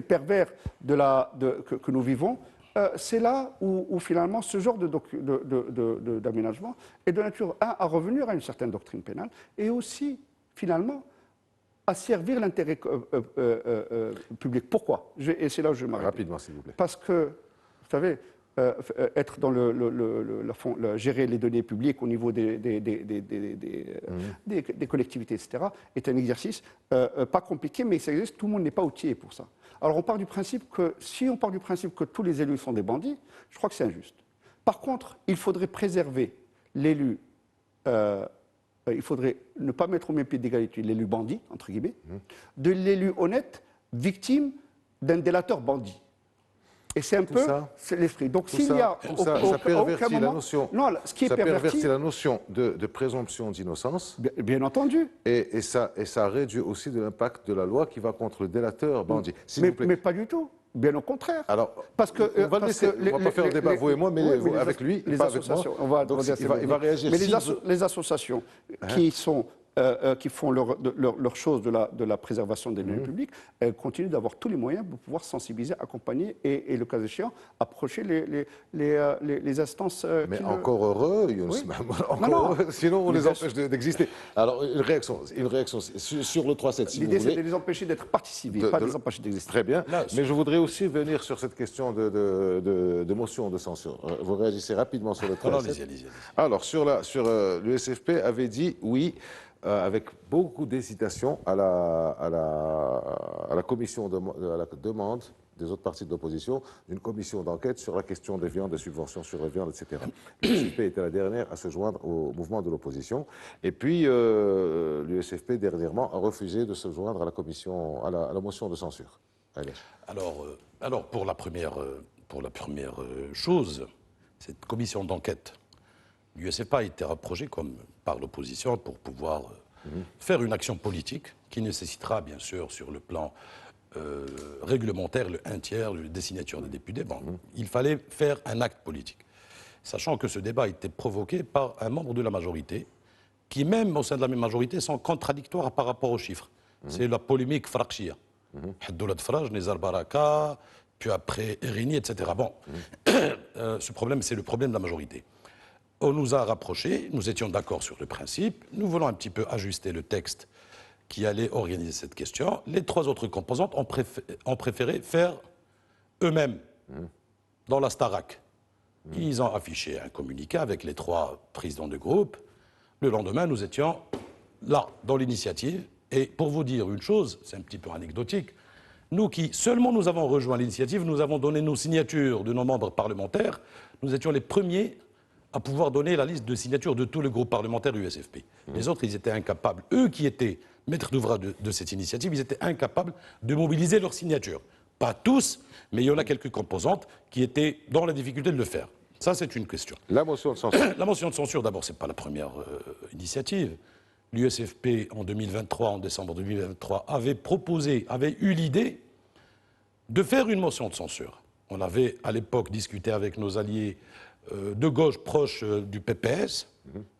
pervers que nous vivons, c'est là où finalement ce genre d'aménagement est de nature à revenir à une certaine doctrine pénale et aussi finalement à servir l'intérêt public. Pourquoi? Et c'est là où je m'arrête. Rapidement, s'il vous plaît. Parce que, vous savez, être dans gérer les données publiques au niveau des collectivités, etc., est un exercice pas compliqué, mais ça existe, tout le monde n'est pas outillé pour ça. Alors on part du principe que, si on part du principe que tous les élus sont des bandits, je crois que c'est injuste. Par contre, il faudrait préserver l'élu, il faudrait ne pas mettre au même pied d'égalité l'élu bandit, entre guillemets, de l'élu honnête, victime d'un délateur bandit. Et c'est un peu l'esprit. Donc s'il y a ça pervertit la notion. Non, ce qui est pervertit la notion de présomption d'innocence. Bien entendu. Et ça réduit aussi de l'impact de la loi qui va contre le délateur bandit. Mais pas du tout. Bien au contraire. Alors, parce que on va pas faire le débat, vous et moi, mais avec lui, les associations. Il va réagir. Mais les associations qui font leur chose de la préservation des lieux publics, elles continuent d'avoir tous les moyens pour pouvoir sensibiliser, accompagner et le cas échéant, approcher les instances. Mais encore heureux, Younes, sinon on les empêche d'exister. Alors, une réaction sur le 3-7, si vous voulez. L'idée, c'est de les empêcher d'être partie civile, pas de les empêcher d'exister. Très bien. Mais je voudrais aussi venir sur cette question de motion de censure. Vous réagissez rapidement sur le 3-7. Alors, sur l'USFP avait dit oui, avec beaucoup d'hésitation à la commission à la demande des autres partis de l'opposition d'une commission d'enquête sur la question des viandes, des subventions sur les viandes, etc. L'USFP était la dernière à se joindre au mouvement de l'opposition. Et puis, l'USFP, dernièrement, a refusé de se joindre à la commission, à la motion de censure. Allez. Alors pour la première chose, cette commission d'enquête, l'USFP a été rapproché comme par l'opposition pour pouvoir faire une action politique qui nécessitera, bien sûr, sur le plan réglementaire, le 1/3 des signatures des députés. Bon, il fallait faire un acte politique. Sachant que ce débat a été provoqué par un membre de la majorité, qui même au sein de la même majorité sont contradictoires par rapport aux chiffres. C'est la polémique Frakchia. Haddoulad Fraj, Nizar Baraka, puis après Erini, etc. Bon, ce problème, c'est le problème de la majorité. On nous a rapprochés, nous étions d'accord sur le principe, nous voulons un petit peu ajuster le texte qui allait organiser cette question. Les trois autres composantes ont préféré faire eux-mêmes, dans la Starac. Ils ont affiché un communiqué avec les 3 présidents de groupe. Le lendemain, nous étions là, dans l'initiative. Et pour vous dire une chose, c'est un petit peu anecdotique, nous qui seulement nous avons rejoint l'initiative, nous avons donné nos signatures de nos membres parlementaires, nous étions les premiers à pouvoir donner la liste de signatures de tout le groupe parlementaire USFP. Les autres, ils étaient incapables. Eux qui étaient maîtres d'ouvrage de cette initiative, ils étaient incapables de mobiliser leurs signatures. Pas tous, mais il y en a quelques composantes qui étaient dans la difficulté de le faire. Ça, c'est une question. La motion de censure. La motion de censure, d'abord, ce n'est pas la première initiative. L'USFP, en 2023, en décembre 2023, avait eu l'idée de faire une motion de censure. On avait, à l'époque, discuté avec nos alliés de gauche proches du PPS.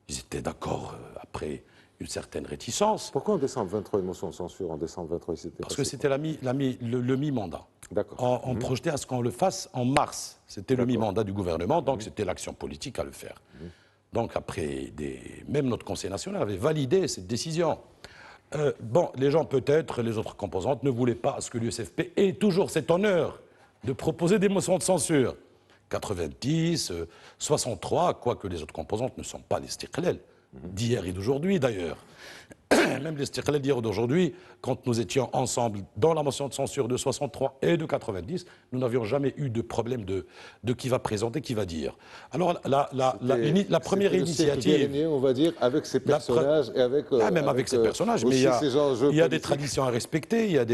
Ils étaient d'accord après une certaine réticence. Pourquoi en décembre 23 une motion de censure? En décembre 23, Parce que c'était le mi-mandat. D'accord. On projetait à ce qu'on le fasse en mars. C'était le mi-mandat du gouvernement, donc c'était l'action politique à le faire. Donc après, même notre Conseil national avait validé cette décision. Bon, les gens peut-être, les autres composantes, ne voulaient pas à ce que l'USFP ait toujours cet honneur de proposer des motions de censure. 90, 63, quoique les autres composantes ne sont pas les Stiqlal, d'hier et d'aujourd'hui d'ailleurs. Même les Stiqlal d'hier et d'aujourd'hui, quand nous étions ensemble dans la motion de censure de 63 et de 90, nous n'avions jamais eu de problème de qui va présenter, qui va dire. Alors la première initiative... on va dire, avec ces personnages et avec... même avec ces personnages, mais il y a des traditions à respecter, il y a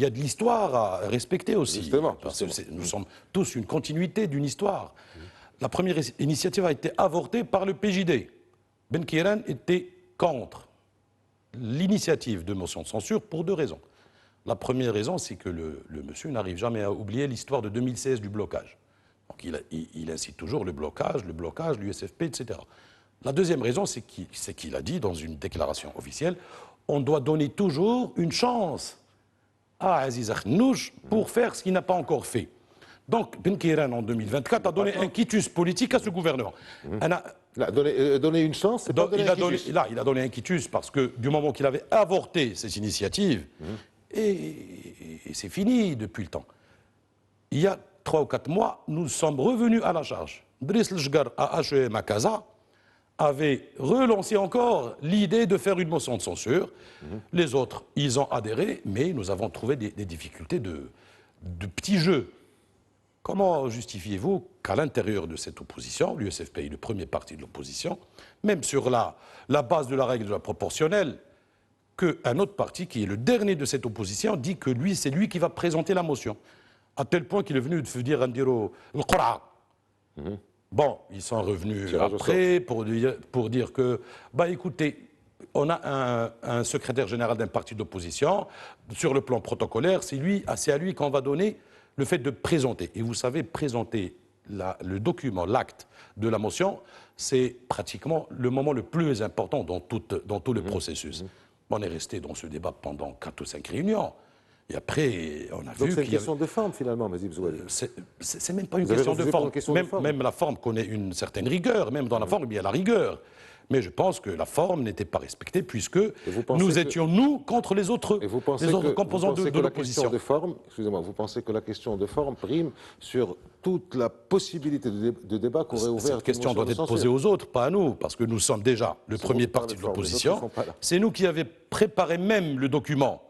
de l'histoire à respecter aussi. Justement. Parce que nous sommes tous une continuité d'une histoire. La première initiative a été avortée par le PJD. Ben Kairan était contre l'initiative de motion de censure pour 2 raisons. La première raison, c'est que le monsieur n'arrive jamais à oublier l'histoire de 2016 du blocage. Donc il incite toujours le blocage, l'USFP, etc. La deuxième raison, c'est qu'il a dit dans une déclaration officielle, on doit donner toujours une chance à Aziz Akhannouch pour faire ce qu'il n'a pas encore fait. Donc Ben Kairan en 2024 a donné un quitus politique à ce gouvernement. Donner une chance, c'est pas donner un quitus. Il a donné un quitus parce que du moment qu'il avait avorté ces initiatives, et c'est fini depuis le temps. Il y a 3 ou 4 mois, nous sommes revenus à la charge. Driss Lejgar à HEM à Casa avait relancé encore l'idée de faire une motion de censure. Les autres, ils ont adhéré, mais nous avons trouvé des difficultés de petits jeux. Comment justifiez-vous qu'à l'intérieur de cette opposition, l'USFP est le premier parti de l'opposition, même sur la base de la règle de la proportionnelle, qu'un autre parti, qui est le dernier de cette opposition, dit que c'est lui qui va présenter la motion, à tel point qu'il est venu de dire Andiro le Qur'a. Bon, ils sont revenus après pour dire que, écoutez, on a un secrétaire général d'un parti d'opposition, sur le plan protocolaire, c'est à lui qu'on va donner le fait de présenter. Et vous savez, présenter le document, l'acte de la motion, c'est pratiquement le moment le plus important dans tout le processus. On est resté dans ce débat pendant 4 ou 5 réunions. Et après, on a vu qu'il y avait... c'est une question de forme, finalement, Mazib Zouali. C'est même pas une question de forme. Même la forme connaît une certaine rigueur. Même dans la forme, il y a la rigueur. Mais je pense que la forme n'était pas respectée puisque nous étions, nous, contre les autres composants de l'opposition. Excusez-moi, vous pensez que la question de forme prime sur toute la possibilité de débat qu'aurait ouvert... Cette question doit être posée aux autres, pas à nous, parce que nous sommes déjà le premier parti de l'opposition. C'est nous qui avions préparé même le document.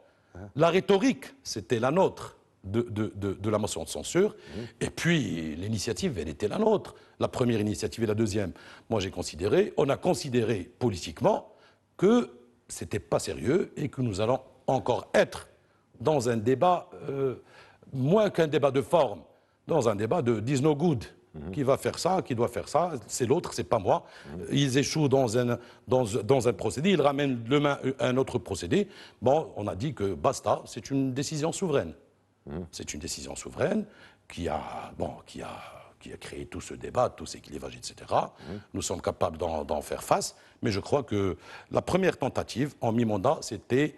La rhétorique, c'était la nôtre. De la motion de censure, et puis l'initiative, elle était la nôtre. La première initiative et la deuxième. Moi, on a considéré politiquement que c'était pas sérieux et que nous allons encore être dans un débat, moins qu'un débat de forme, dans un débat de « is no good ». Qui va faire ça, qui doit faire ça, c'est l'autre, c'est pas moi. Ils échouent dans un procédé, ils ramènent demain un autre procédé. Bon, on a dit que basta, c'est une décision souveraine. C'est une décision souveraine qui a créé tout ce débat, tout ces clivages, etc. Nous sommes capables d'en faire face, mais je crois que la première tentative en mi-mandat, c'était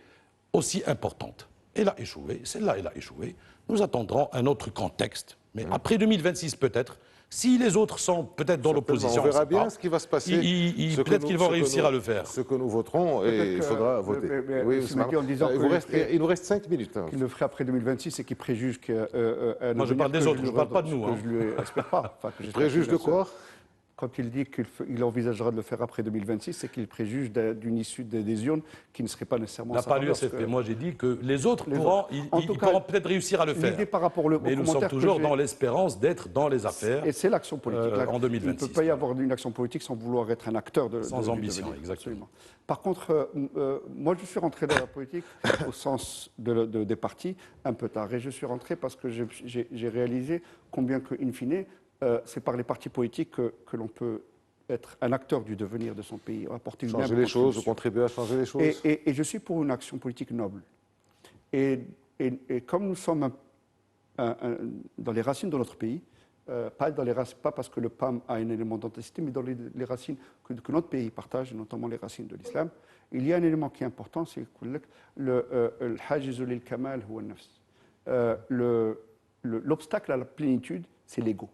aussi importante. Elle a échoué, celle-là, elle a échoué. Nous attendrons un autre contexte, mais après 2026 peut-être, Si les autres sont peut-être dans l'opposition, on verra bien ce qui va se passer. Peut-être qu'ils vont réussir à le faire. Ce que nous voterons, et il faudra voter. Oui, en disant il nous reste 5 minutes. Qu'il le ferait après 2026 et qu'il préjuge que... Moi, je parle des autres, je ne parle pas de nous. Je ne lui espère pas. Préjuge de quoi? Quand il dit qu'il envisagera de le faire après 2026, c'est qu'il préjuge d'une issue des urnes qui ne serait pas nécessairement... On n'a pas l'USFP. Moi, j'ai dit que les autres pourront peut-être réussir à le faire. Par rapport mais nous sommes toujours dans l'espérance d'être dans les affaires. Et c'est l'action politique. En 2026. Il ne peut pas y avoir une action politique sans vouloir être un acteur sans ambition, exactement. Absolument. Par contre, moi, je suis rentré dans la politique au sens des partis un peu tard. Et je suis rentré parce que j'ai réalisé combien que, in fine, c'est par les partis politiques que l'on peut être un acteur du devenir de son pays, apporter une changer les choses, ou contribuer à changer les choses. Et je suis pour une action politique noble. Et comme nous sommes dans les racines de notre pays, pas parce que le PAM a un élément d'authenticité, mais dans les racines que notre pays partage, notamment les racines de l'islam, il y a un élément qui est important, c'est le hajizu lil kamal huwa nafs. L'obstacle à la plénitude, c'est l'ego.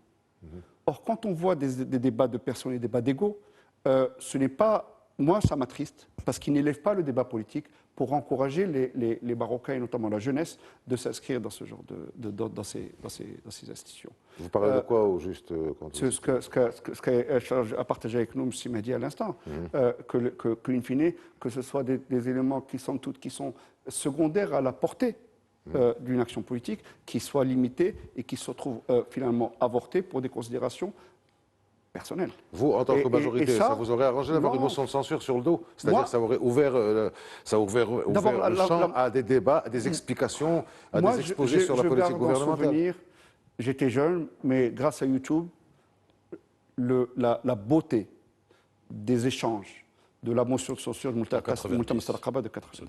Or, quand on voit des débats de personnes et des débats d'ego, ce n'est pas, moi ça m'attriste, parce qu'ils n'élèvent pas le débat politique pour encourager les Marocains, et notamment la jeunesse, de s'inscrire dans ce genre dans ces institutions. Vous parlez de quoi au juste ce qu'a partagé avec nous M. Mehdi à l'instant, in fine, que ce soit des éléments qui sont secondaires à la portée d'une action politique qui soit limitée et qui se retrouve finalement avortée pour des considérations personnelles. Vous, en tant que majorité, ça vous aurait arrangé d'avoir une motion de censure sur le dos? C'est-à-dire que ça aurait ouvert le champ à des débats, à des explications, à des exposés sur la politique gouvernementale. J'étais jeune, mais grâce à YouTube, la beauté des échanges de la motion de censure de Moulta Mastaraqaba de 90.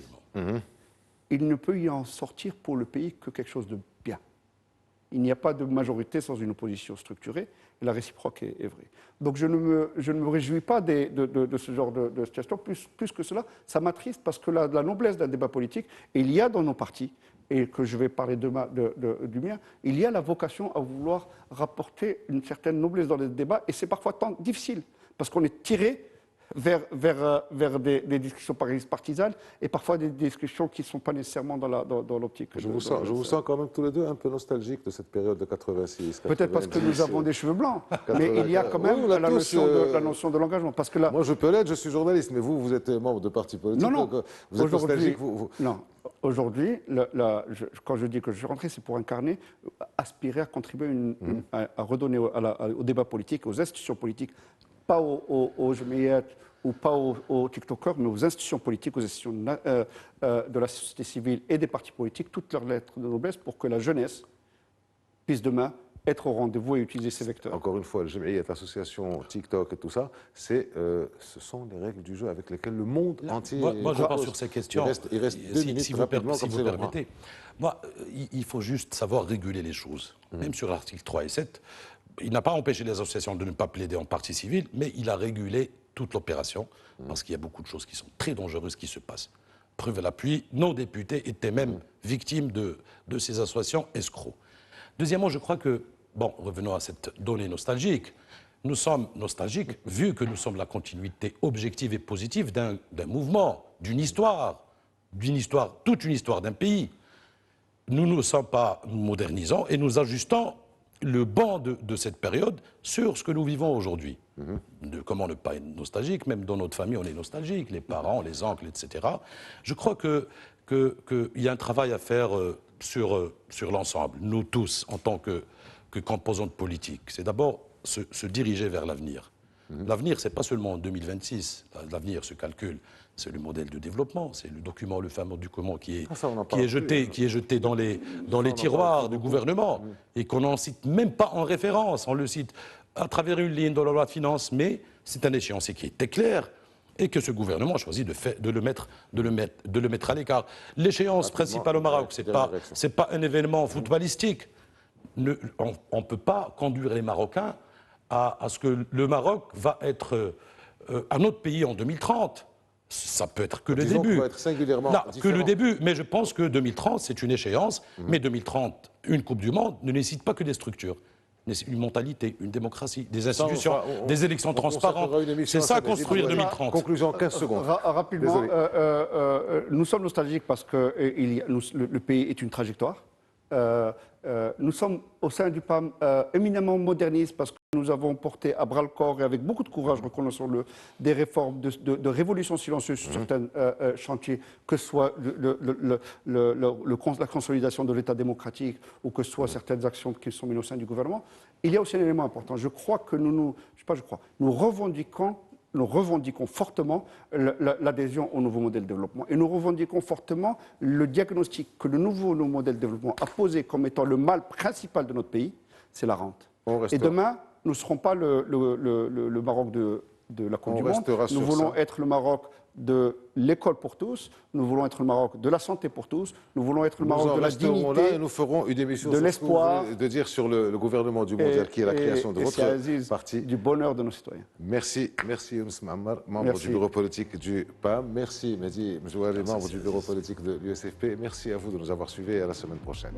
Il ne peut y en sortir pour le pays que quelque chose de bien. Il n'y a pas de majorité sans une opposition structurée, et la réciproque est vraie. Donc je ne me réjouis pas de ce genre de situation. Plus que cela, ça m'attriste parce que la noblesse d'un débat politique, et il y a dans nos partis, et que je vais parler du mien, il y a la vocation à vouloir rapporter une certaine noblesse dans les débats, et c'est parfois tant difficile, parce qu'on est tiré vers des discussions partisanes et parfois des discussions qui ne sont pas nécessairement dans l'optique. Je vous sens quand même tous les deux un peu nostalgiques de cette période de 86. Peut-être parce que nous avons des cheveux blancs, mais il y a quand même la notion de l'engagement. Parce que là, moi je peux l'être, je suis journaliste, mais vous êtes membre de parti politique, donc vous êtes nostalgique. Non, aujourd'hui, quand je dis que je suis rentré, c'est pour incarner, aspirer à contribuer à redonner au débat politique, aux institutions politiques, pas aux jamiat ou pas aux TikTokers, mais aux institutions politiques, aux institutions de la société civile et des partis politiques, toutes leurs lettres de noblesse pour que la jeunesse puisse demain être au rendez-vous et utiliser ces vecteurs. Encore une fois, le jamiat, l'association TikTok et tout ça, ce sont les règles du jeu avec lesquelles le monde entier... Moi je pense sur ces questions. Il reste 2 minutes si vous permettez. Moi, il faut juste savoir réguler les choses. Même sur l'article 3 et 7, il n'a pas empêché les associations de ne pas plaider en partie civile, mais il a régulé toute l'opération, parce qu'il y a beaucoup de choses qui sont très dangereuses qui se passent. Preuve à l'appui, nos députés étaient même victimes de ces associations escrocs. Deuxièmement, je crois que, bon, revenons à cette donnée nostalgique, nous sommes nostalgiques vu que nous sommes la continuité objective et positive d'un mouvement, d'une histoire, toute une histoire d'un pays. Nous ne sommes pas modernisants et nous ajustons le banc de cette période sur ce que nous vivons aujourd'hui. Comment ne pas être nostalgique? Même dans notre famille, on est nostalgique, les parents, les oncles, etc. Je crois qu'il y a un travail à faire sur l'ensemble, nous tous, en tant que composante politique. C'est d'abord se diriger vers l'avenir. L'avenir, ce n'est pas seulement en 2026. L'avenir se calcule. C'est le modèle de développement, c'est le fameux document qui est jeté dans les tiroirs du gouvernement et qu'on n'en cite même pas en référence. On le cite à travers une ligne dans la loi de finances, mais c'est un échéancier qui était clair et que ce gouvernement a choisi de le mettre à l'écart. L'échéance principale au Maroc, c'est pas un événement footballistique. On ne peut pas conduire les Marocains à ce que le Maroc va être un autre pays en 2030. Ça peut être que le début. Peut être singulièrement que le début, mais je pense que 2030, c'est une échéance. Mais 2030, une Coupe du Monde ne nécessite pas que des structures. une mentalité, une démocratie, des institutions, des élections transparentes. C'est ça construire 2030. Conclusion, 15 secondes. Rapidement, nous sommes nostalgiques parce que le pays est une trajectoire. Nous sommes au sein du PAM éminemment modernistes parce que nous avons porté à bras-le-corps et avec beaucoup de courage, reconnaissons-le, des réformes de révolution silencieuse sur certains chantiers, que ce soit la consolidation de l'État démocratique ou que ce soit certaines actions qui sont mises au sein du gouvernement. Il y a aussi un élément important. Je crois que nous revendiquons fortement l'adhésion au nouveau modèle de développement. Et nous revendiquons fortement le diagnostic que le nouveau modèle de développement a posé comme étant le mal principal de notre pays, c'est la rente. Et demain, nous ne serons pas le Maroc de la Coupe du Monde. Nous voulons être le Maroc de l'école pour tous, nous voulons être le Maroc de la santé pour tous, nous voulons être le Maroc de la dignité, là et nous ferons une émission de l'espoir, de dire sur le gouvernement du mondial qui est la création de votre parti. Du bonheur de nos citoyens. Merci, merci Younes Ma'ammar, membre du bureau politique du PAM. Merci Mehdi Mzouari, membre du bureau politique de l'USFP. Merci à vous de nous avoir suivis et à la semaine prochaine.